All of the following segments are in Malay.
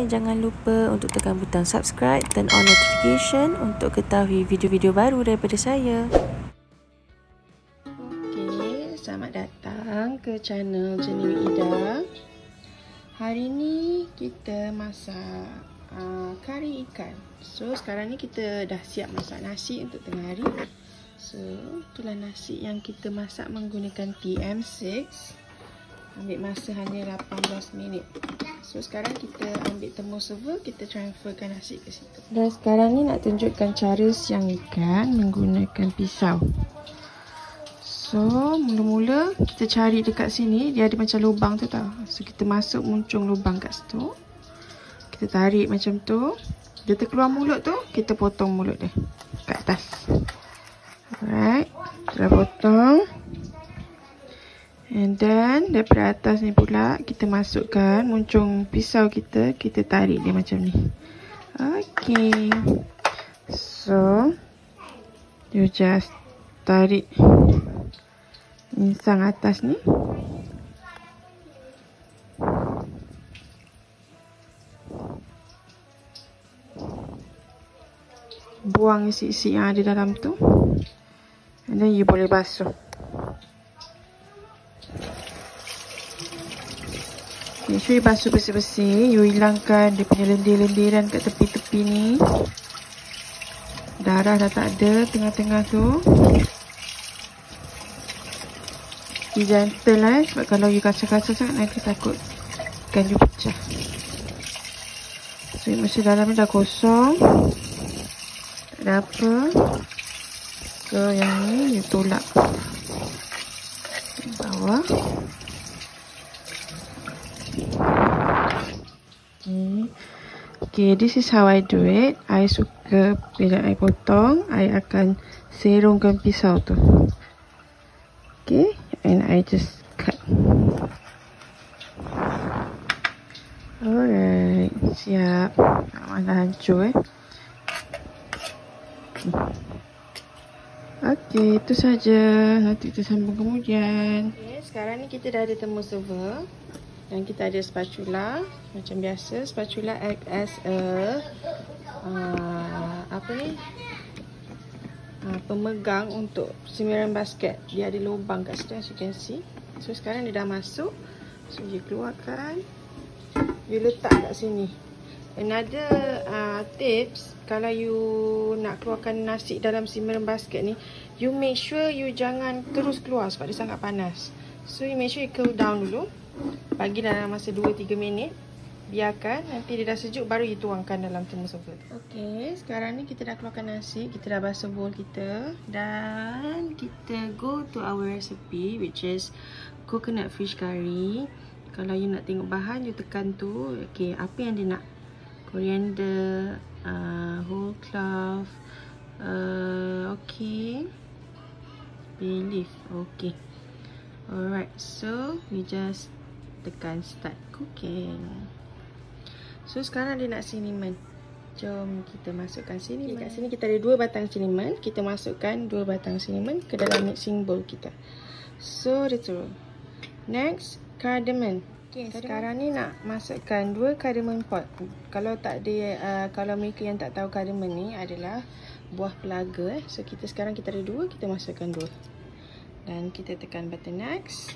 jangan lupa untuk tekan butang subscribe dan on notification untuk ketahui video-video baru daripada saya. Okey, selamat datang ke channel Jenewi Ida. Hari ni kita masak kari ikan. So sekarang ni kita dah siap masak nasi untuk tengah hari. So itulah nasi yang kita masak menggunakan TM6. Ambil masa hanya 18 minit. So sekarang kita ambil thermos server, kita transferkan nasi ke situ. Dan sekarang ni nak tunjukkan cara siang ikan menggunakan pisau. So mula-mula kita cari dekat sini, dia ada macam lubang tu tau. So kita masuk muncung lubang kat situ. Kita tarik macam tu. Dia terkeluar mulut tu, kita potong mulut dia kat atas. Alright, kita potong. And then daripada atas ni pula kita masukkan muncung pisau kita, kita tarik dia macam ni. Okay, so you just tarik insang atas ni. Buang isi-isi yang ada dalam tu. And then you boleh basuh. Make sure you basuh bersih-bersih. You hilangkan dia punya lendir-lendiran kat tepi-tepi ni. Darah dah tak ada tengah-tengah tu. Be gentle lah, sebab kalau you kacau-kacau sangat nanti takut ikan you pecah. So masa dalam ni dah kosong, tak ada apa. So yang ni you tolak bawah. Okay, this is how I do it. I suka bila I potong, I akan serongkan pisau tu. Okay, and I just cut. Alright, siap. Malah hancur Okay, itu saja. Nanti kita sambung kemudian. Okay, sekarang ni kita dah ada thermos server. Dan kita ada spatula. Macam biasa, spatula act as a pemegang untuk simiran basket. Dia ada lubang kat situ, as you can see. So sekarang dia dah masuk. So you keluarkan, you letak kat sini. Another tips, kalau you nak keluarkan nasi dalam simiran basket ni, you make sure you jangan terus keluar sebab dia sangat panas. So you make sure you cool down dulu. Bagi dalam masa 2-3 minit. Biarkan, nanti dia dah sejuk baru you tuangkan dalam thermos server. Okay, sekarang ni kita dah keluarkan nasi, kita dah basuh bowl kita. Dan kita go to our recipe, which is coconut fish curry. Kalau you nak tengok bahan, you tekan tu. Okay, apa yang dia nak? Coriander, whole clove, okay, bay leaf, okay. Alright, so we just tekan start cooking. So sekarang dia nak cinnamon. Jom kita masukkan cinnamon. Okay, kat sini kita ada 2 batang cinnamon. Kita masukkan 2 batang cinnamon ke dalam mixing bowl kita. So dia turun. Next, cardamom. Okay, sekarang ni nak masukkan 2 cardamom pod. Kalau tak ada, kalau mereka yang tak tahu cardamom ni adalah buah pelaga. So sekarang kita ada 2, kita masukkan 2. Dan kita tekan button next.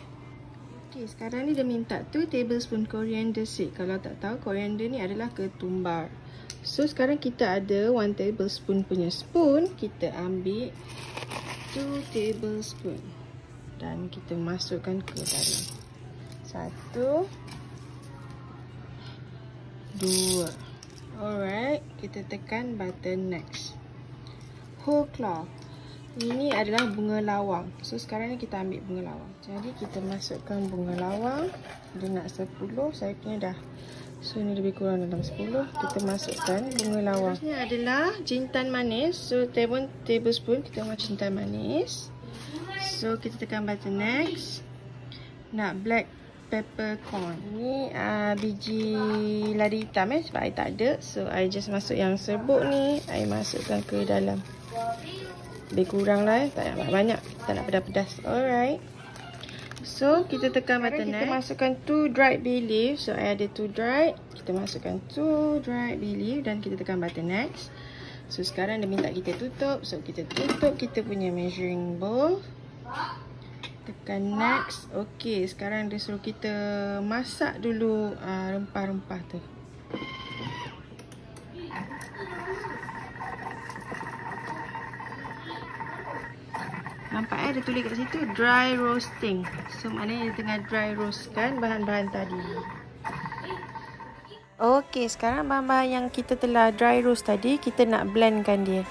Okay, sekarang ni dia minta 2 tablespoon coriander seed. Kalau tak tahu, coriander ni adalah ketumbar. So sekarang kita ada 1 tablespoon punya spoon. Kita ambil 2 tablespoon. Dan kita masukkan ke dalam. 1, 2. Alright, kita tekan button next. Whole clove. Ini adalah bunga lawang. So sekarang ni kita ambil bunga lawang. Jadi kita masukkan bunga lawang. Dia nak 10, saya punya dah. So ni lebih kurang dalam 10. Kita masukkan bunga lawang. Ini adalah jintan manis. So 1 tablespoon kita masuk jintan manis. So kita tekan button next. Nak black peppercorn. Ni biji lada hitam sebab I tak ada. So I just masuk yang serbuk ni. I masukkan ke dalam. Lebih kurang lah, tak nak banyak, tak nak pedas-pedas. Alright. So kita tekan button next. Kita masukkan 2 dried bay leaf. So I ada 2 dried. kita masukkan tu dried bay leaf dan kita tekan button next. So sekarang dia minta kita tutup. So kita tutup kita punya measuring bowl. Tekan next. Okey, sekarang dia suruh kita masak dulu rempah-rempah tu. Nampak dia tulis kat situ dry roasting. So maknanya dia tengah dry roastkan bahan-bahan tadi. Okey, sekarang bahan-bahan yang kita telah dry roast tadi, kita nak blendkan dia.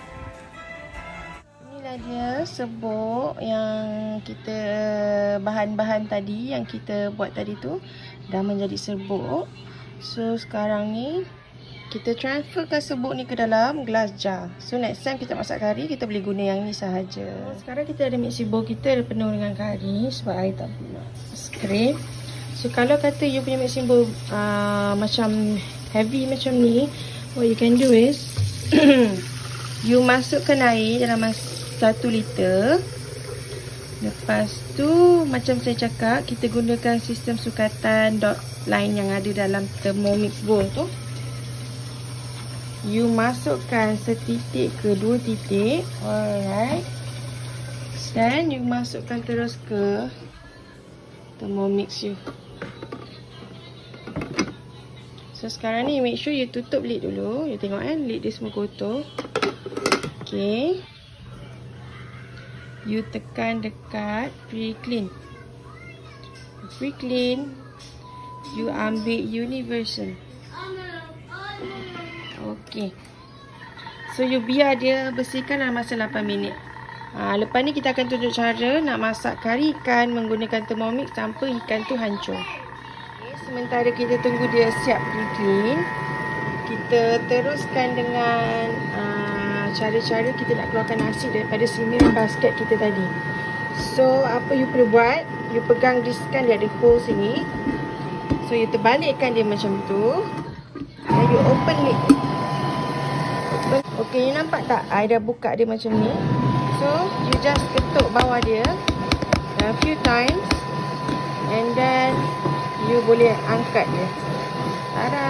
Inilah dia serbuk yang kita bahan-bahan tadi yang kita buat tadi tu dah menjadi serbuk. So sekarang ni kita transferkan serbuk ni ke dalam glass jar. So next time kita masak kari, kita boleh guna yang ni sahaja. Sekarang kita ada mixing bowl kita ada penuh dengan kari sebab I tak nak scrape. So kalau kata you punya mixing bowl macam heavy macam ni, what you can do is you masukkan air dalam 1 liter. Lepas tu macam saya cakap, kita gunakan sistem sukatan dot line yang ada dalam Thermomix bowl tu. You masukkan setitik ke 2 titik. Alright. Dan you masukkan terus ke Thermomix you. So sekarang ni make sure you tutup lid dulu. You tengok kan lid dia semua kotor. Okay. You tekan dekat pre-clean. Pre-clean. You ambil universal. Okey. So you biar dia bersihkan dalam masa 8 minit. Lepas ni kita akan tunjuk cara nak masak kari ikan menggunakan Thermomix tanpa ikan tu hancur. Okay, sementara kita tunggu dia siap pre-clean, kita teruskan dengan cara-cara kita nak keluarkan nasi daripada simiran basket kita tadi. So apa you perlu buat, you pegang this kan dia ada hole sini. So you terbalikkan dia macam tu. Dan you open lid. Okay, you nampak tak? I dah buka dia macam ni. So, you just ketuk bawah dia a few times. And then, you boleh angkat dia. Tada!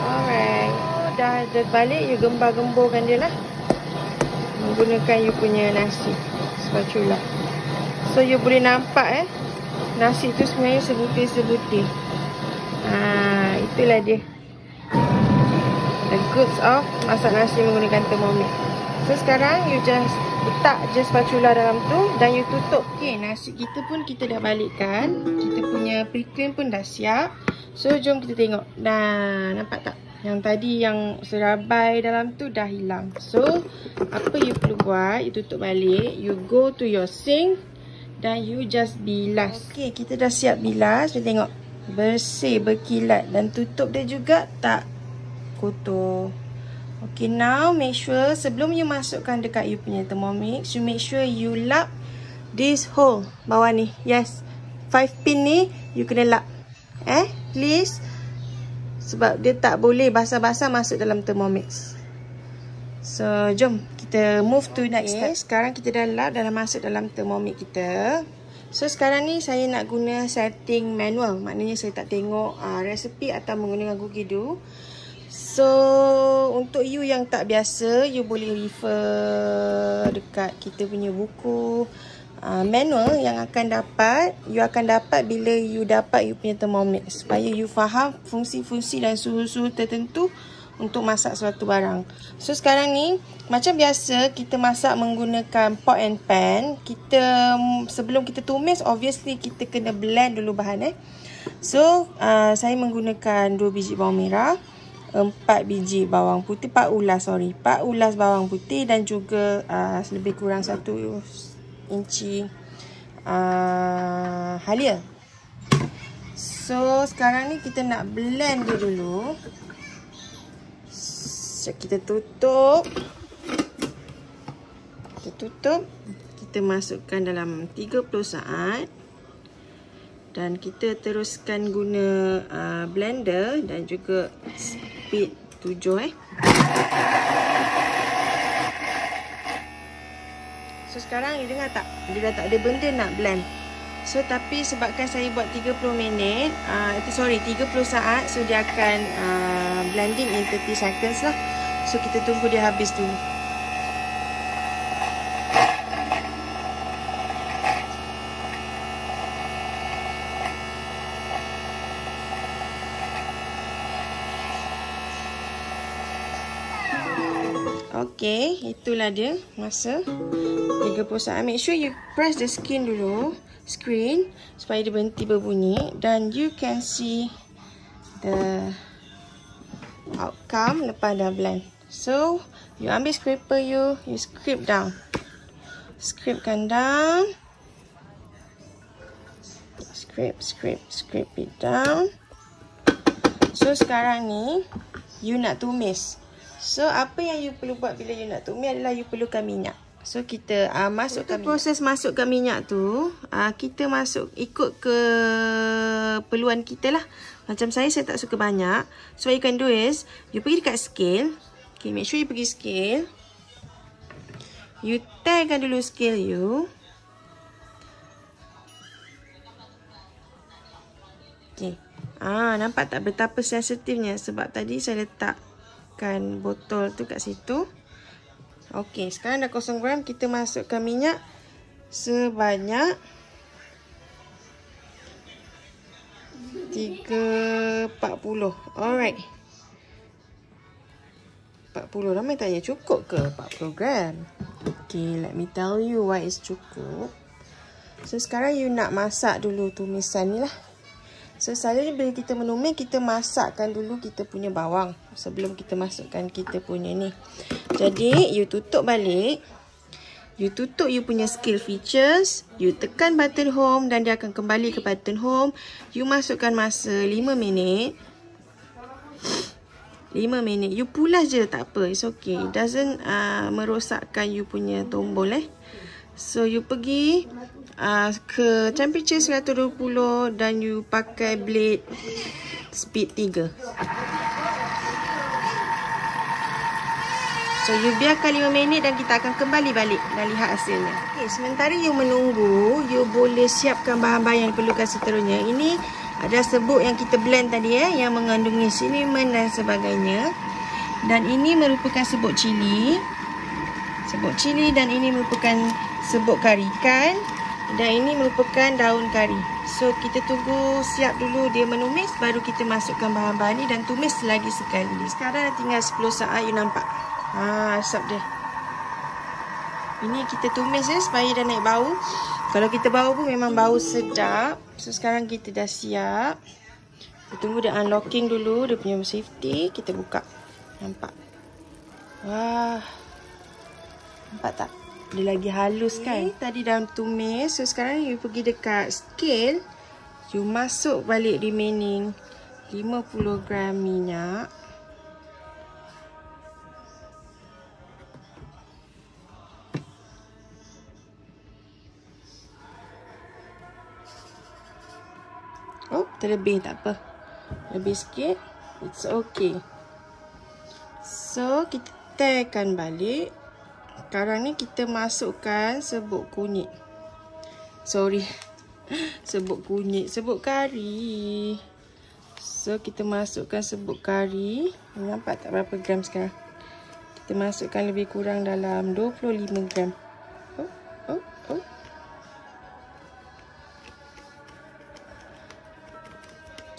Alright. Dah balik, you gembar-gemburkan dia lah. Menggunakan you punya nasi spatula. So, you boleh nampak nasi tu sebenarnya sebutir-sebutir. Itulah dia. The goods of masak nasi menggunakan Thermomix. So sekarang you just letak je spatula dalam tu dan you tutup. Okay, nasi kita pun kita dah balikkan. Kita punya pre-clean pun dah siap. So jom kita tengok. Dah nampak tak? Yang tadi yang serabai dalam tu dah hilang. So apa you perlu buat, you tutup balik, you go to your sink dan you just bilas. Okay, kita dah siap bilas. You tengok bersih, berkilat dan tutup dia juga tak kotor. Okay, now make sure sebelum you masukkan dekat you punya Thermomix, you make sure you lap this hole bawah ni. Yes, 5 pin ni you kena lap. Please. Sebab dia tak boleh basah-basah masuk dalam Thermomix. So, jom kita move to next step. Sekarang kita dah lap dan masuk dalam Thermomix kita. So, sekarang ni saya nak guna setting manual. Maknanya saya tak tengok resepi atau menggunakan Google Do. So, untuk you yang tak biasa, you boleh refer dekat kita punya buku manual yang you akan dapat bila you dapat you punya Thermomix. Supaya you faham fungsi-fungsi dan suhu-suhu tertentu untuk masak suatu barang. So, sekarang ni, macam biasa, kita masak menggunakan pot and pan. Sebelum kita tumis, obviously kita kena blend dulu bahan. So, saya menggunakan 2 biji bawang merah. 4 biji bawang putih, 4 ulas bawang putih dan juga lebih kurang 1 inci halia. So sekarang ni kita nak blend dia dulu. So, kita tutup, kita masukkan dalam 30 saat. Dan kita teruskan guna blender dan juga speed 7 So sekarang you dengar tak? Dia dah tak ada benda nak blend. So tapi sebabkan saya buat 30 minit, 30 saat, so dia akan blending in 30 seconds lah. So kita tunggu dia habis dulu. Okay, itulah dia masa 30 saat. Make sure you press the screen dulu, supaya dia berhenti berbunyi, dan you can see the outcome lepas dah blend. So, you ambil scraper you scrape down. Scrapekan down. Scrape it down. So, sekarang ni you nak tumis. So, apa yang you perlu buat bila you nak tumis adalah you perlukan minyak. So, kita masukkan proses masukkan minyak tu, kita ikut ke perluan kita lah. Macam saya tak suka banyak. So, what you can do is, you pergi dekat scale. Okay, make sure you pergi scale. You tearkan dulu scale you. Okay. Nampak tak betapa sensitifnya? Sebab tadi saya letakkan botol tu kat situ. Okay, sekarang dah 0 gram. Kita masukkan minyak sebanyak 340. Alright. 40. Ramai tanya cukup ke 40 gram? Okay, let me tell you why it's cukup. So, sekarang you nak masak dulu tumisan ni lah. So, selalunya bila kita menumis, kita masakkan dulu kita punya bawang sebelum kita masukkan kita punya ni. Jadi, you tutup balik. You tutup you punya scale features. You tekan button home dan dia akan kembali ke button home. You masukkan masa 5 minit. 5 minit. You pulas je, tak apa. It's okay. It doesn't merosakkan you punya tombol So, you pergi ke temperature 120 dan you pakai blade speed 3. So, you biarkan 5 minit dan kita akan kembali balik dan lihat hasilnya. Okay, sementara you menunggu, you boleh siapkan bahan-bahan yang diperlukan seterusnya. Ini ada serbuk yang kita blend tadi yang mengandungi cinnamon dan sebagainya. Dan ini merupakan serbuk cili. Serbuk cili dan ini merupakan serbuk kari ikan. Dan ini merupakan daun kari. So, kita tunggu siap dulu dia menumis. Baru kita masukkan bahan-bahan ni dan tumis lagi sekali. Sekarang dah tinggal 10 saat. You nampak? Asap dia. Ini kita tumis supaya dah naik bau. Kalau kita bau pun memang bau sedap. So, sekarang kita dah siap. Kita tunggu dia unlocking dulu. Dia punya safety. Kita buka. Nampak? Wah. Nampak tak? Dia lagi halus kan? Tadi dah tumis. So, sekarang you pergi dekat scale. You masuk balik remaining 50 gram minyak. Oh, terlebih tak apa. Lebih sikit. It's okay. So, kita tearkan balik. Sekarang ni kita masukkan serbuk kunyit. Sorry. Serbuk kunyit. Serbuk kari. So, kita masukkan serbuk kari. Nampak tak berapa gram sekarang? Kita masukkan lebih kurang dalam 25 gram. Oh.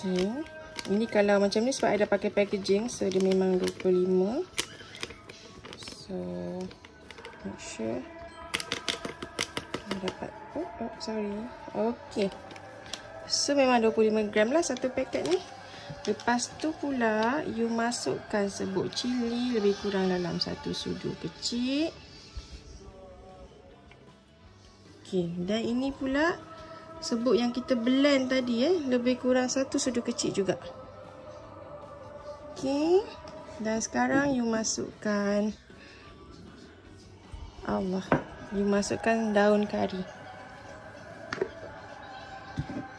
Okay. Ini kalau macam ni sebab I dah pakai packaging. So, dia memang 25. So, make sure dapat. Sorry. Okay. So, memang 25 gram lah satu paket ni. Lepas tu pula, you masukkan serbuk cili lebih kurang dalam 1 sudu kecil. Okay. Dan ini pula serbuk yang kita blend tadi lebih kurang 1 sudu kecil juga. Okay. Dan sekarang you masukkan you masukkan daun kari.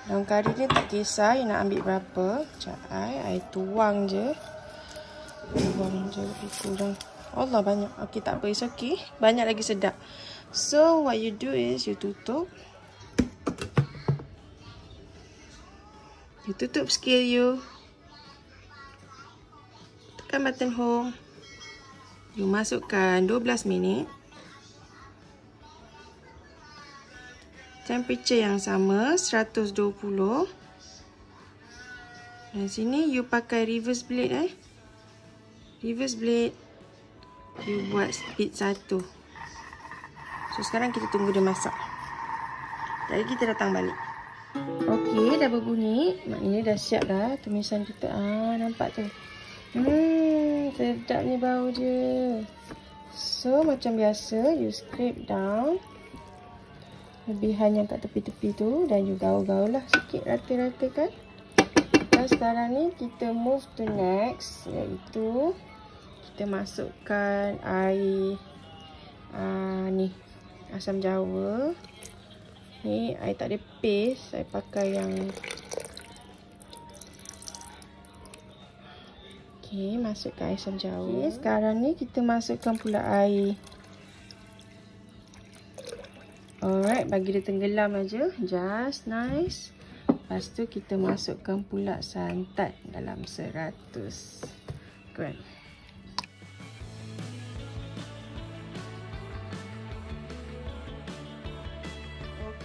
Daun kari ni tak kisah you nak ambil berapa. Sekejap I tuang je. Tuang je lebih kurang. Allah banyak. Okay, tak apa, it's okay. Banyak lagi sedap. So what you do is you tutup. You tutup skill you. Tekan button home. You masukkan 12 minit. Temperature yang sama 120. Dan sini you pakai reverse blade Reverse blade. You buat speed 1. So sekarang kita tunggu dia masak. Jadi kita datang balik. Okey, dah berbunyi. Maknanya dah siap dah tumisan kita. Nampak tu. Sedap ni bau dia. So macam biasa, you scrape down lebihan yang kat tepi-tepi tu. Dan you gaul-gaul lah sikit, rata-rata kan. Dan sekarang ni kita move to next, iaitu kita masukkan air ni, asam jawa. Ni I tak ada paste, saya pakai yang okey, masukkan asam jawa. Sekarang ni kita masukkan pula air. Alright, bagi dia tenggelam aja, just nice. Lepas tu kita masukkan pula santan dalam 100 gram.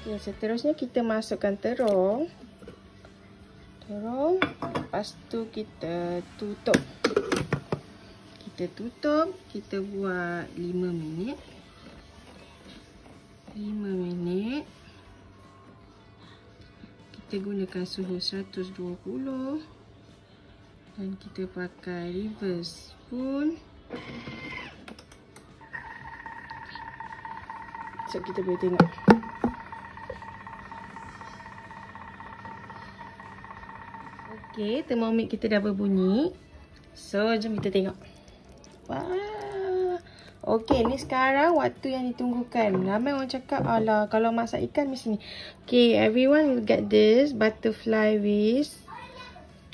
Okey, seterusnya kita masukkan terong. Lepas tu kita tutup. Kita buat 5 minit. 5 minit. Kita gunakan suhu 120 dan kita pakai reverse spoon. So kita boleh tengok. Okey, termomik kita dah berbunyi. So jom kita tengok. Wah. Okey, ni sekarang waktu yang ditunggukan. Ramai orang cakap, alah, kalau masak ikan mesti ni. Okay, everyone will get this butterfly whisk.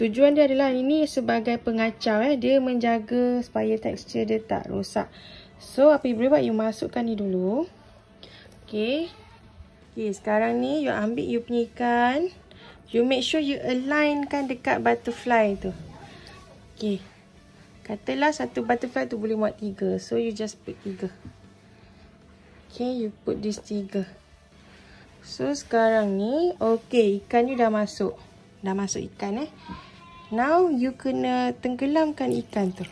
Tujuan dia adalah ini sebagai pengacau. Dia menjaga supaya tekstur dia tak rosak. So, apa you boleh buat, you masukkan ni dulu. Okay. Okay, sekarang ni you ambil you punya ikan. You make sure you align kan dekat butterfly tu. Okay. Katalah satu butterfly tu boleh muat 3. So, you just put 3. Okay, you put this 3. So, sekarang ni, okay, ikan you dah masuk. Dah masuk ikan Now, you kena tenggelamkan ikan tu.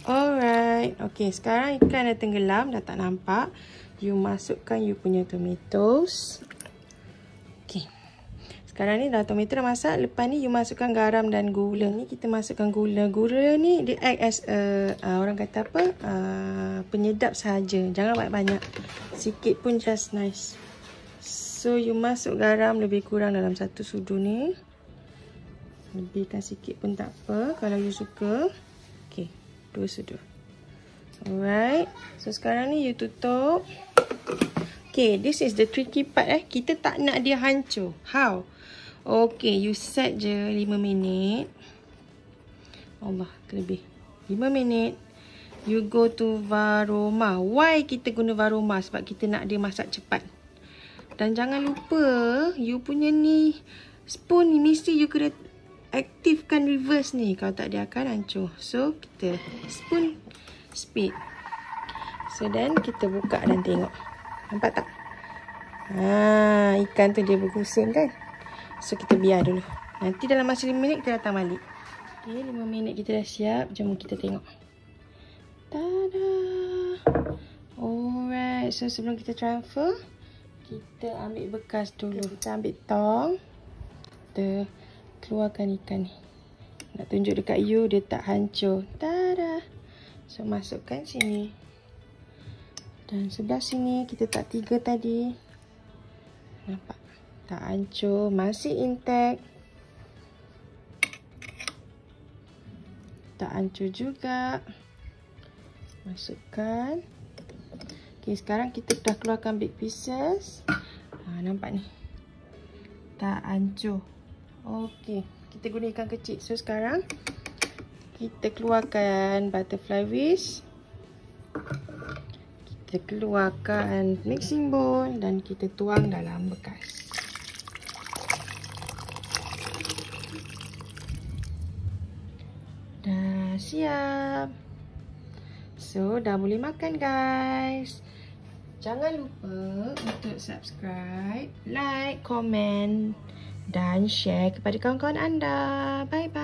Alright. Okay, sekarang ikan dah tenggelam, dah tak nampak. You masukkan you punya tomatoes. Okay. Sekarang ni dah tomato dah masak. Lepas ni you masukkan garam dan gula. Ni kita masukkan gula. Gula ni dia act as orang kata apa? Penyedap sahaja. Jangan banyak-banyak. Sikit pun just nice. So you masuk garam lebih kurang dalam 1 sudu ni. Lebihkan sikit pun tak apa kalau you suka. Okay, 2 sudu. Alright. So sekarang ni you tutup. Okay, this is the tricky part Kita tak nak dia hancur. How? Okay, you set je 5 minit. Allah, lebih. 5 minit. You go to Varoma. Why kita guna Varoma? Sebab kita nak dia masak cepat. Dan jangan lupa, you punya ni spoon ni mesti you kena aktifkan reverse ni. Kalau tak, dia akan hancur. So, kita spoon speed. So, then kita buka dan tengok. Nampak tak? Ikan tu dia bergusing kan? So, kita biar dulu. Nanti dalam masa 5 minit kita datang balik. Okay, 5 minit kita dah siap. Jom kita tengok. Tada! Alright. So, sebelum kita transfer, kita ambil bekas dulu. Kita ambil tong. Kita keluarkan ikan ni. Nak tunjuk dekat you, dia tak hancur. Tada! So, masukkan sini. Dan sebelah sini, kita tak 3 tadi. Nampak? Tak hancur, masih intact. Tak hancur juga. Masukkan. Okay, sekarang kita dah keluarkan big pieces. Nampak ni? Tak hancur. Okay, kita guna ikan kecil. So, sekarang kita keluarkan butterfly whisk. Kita keluarkan mixing bowl dan kita tuang dalam bekas. dah siap. So, dah boleh makan guys. Jangan lupa untuk subscribe, like, komen dan share kepada kawan-kawan anda. Bye-bye.